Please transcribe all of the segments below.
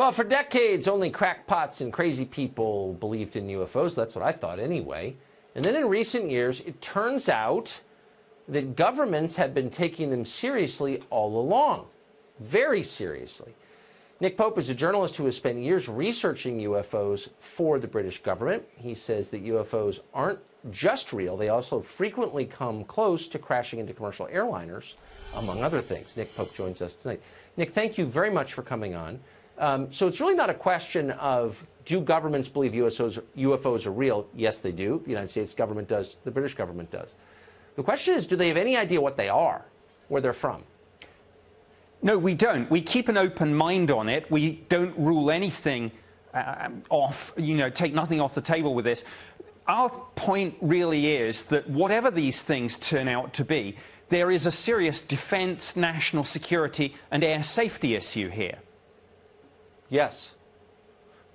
Well, for decades, only crackpots and crazy people believed in UFOs. That's what I thought anyway. And then in recent years, it turns out that governments have been taking them seriously all along. Very seriously. Nick Pope is a journalist who has spent years researching UFOs for the British government. He says that UFOs aren't just real. They also frequently come close to crashing into commercial airliners, among other things. Nick Pope joins us tonight. Nick, thank you very much for coming on. So it's really not a question of, do governments believe UFOs are real? Yes, they do. The United States government does. The British government does. The question is, do they have any idea what they are, where they're from? No, we don't. We keep an open mind on it. We don't rule anything off, take nothing off the table with this. Our point really is that whatever these things turn out to be, there is a serious defense, national security, and air safety issue here. Yes.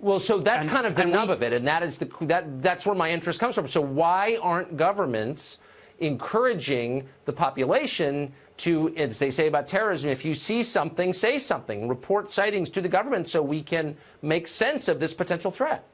Well, so that's kind of the nub of it, and that is that's where my interest comes from. So why aren't governments encouraging the population to, as they say about terrorism, if you see something, say something, report sightings to the government so we can make sense of this potential threat?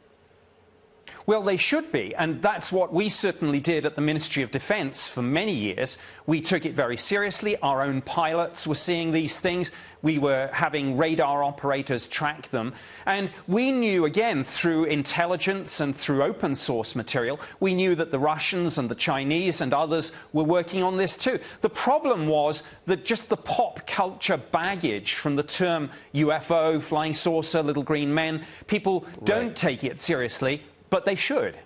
Well, they should be, and that's what we certainly did at the Ministry of Defence for many years. We took it very seriously. Our own pilots were seeing these things. We were having radar operators track them. And we knew, again, through intelligence and through open source material, we knew that the Russians and the Chinese and others were working on this too. The problem was that just the pop culture baggage from the term UFO, flying saucer, little green men, people don't take it seriously. But they should.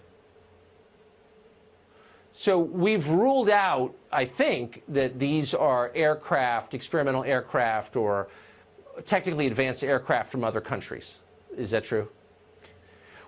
So we've ruled out, I think, that these are aircraft, experimental aircraft, or technically advanced aircraft from other countries. Is that true?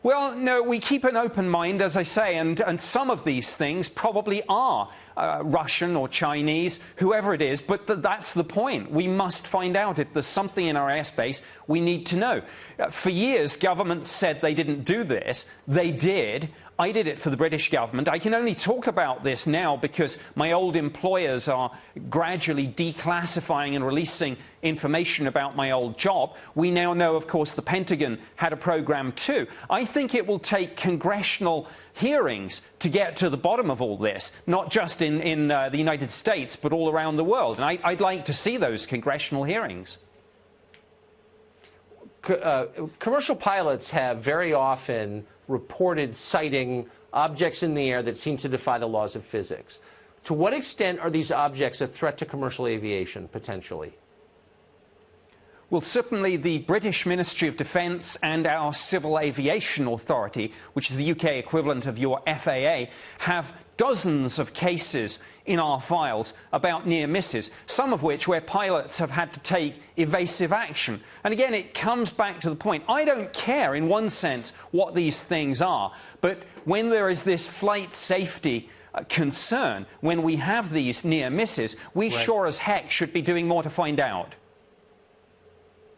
Well, no, we keep an open mind, as I say, and some of these things probably are Russian or Chinese, whoever it is, but that's the point. We must find out. If there's something in our airspace, we need to know. For years, governments said they didn't do this. They did. I did it for the British government. I can only talk about this now because my old employers are gradually declassifying and releasing information about my old job. We now know, of course, the Pentagon had a program too. I think it will take congressional hearings to get to the bottom of all this, not just in the United States, but all around the world. And I'd like to see those congressional hearings. Commercial pilots have very often reported sighting objects in the air that seem to defy the laws of physics. To what extent are these objects a threat to commercial aviation, potentially? Well, certainly the British Ministry of Defence and our Civil Aviation Authority, which is the UK equivalent of your FAA, have dozens of cases in our files about near misses, some of which where pilots have had to take evasive action. And again, it comes back to the point. I don't care, in one sense, what these things are, but when there is this flight safety concern, when we have these near misses, we sure as heck should be doing more to find out.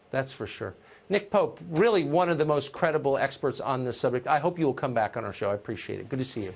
That's for sure. Nick Pope, really one of the most credible experts on this subject. I hope you will come back on our show. I appreciate it. Good to see you.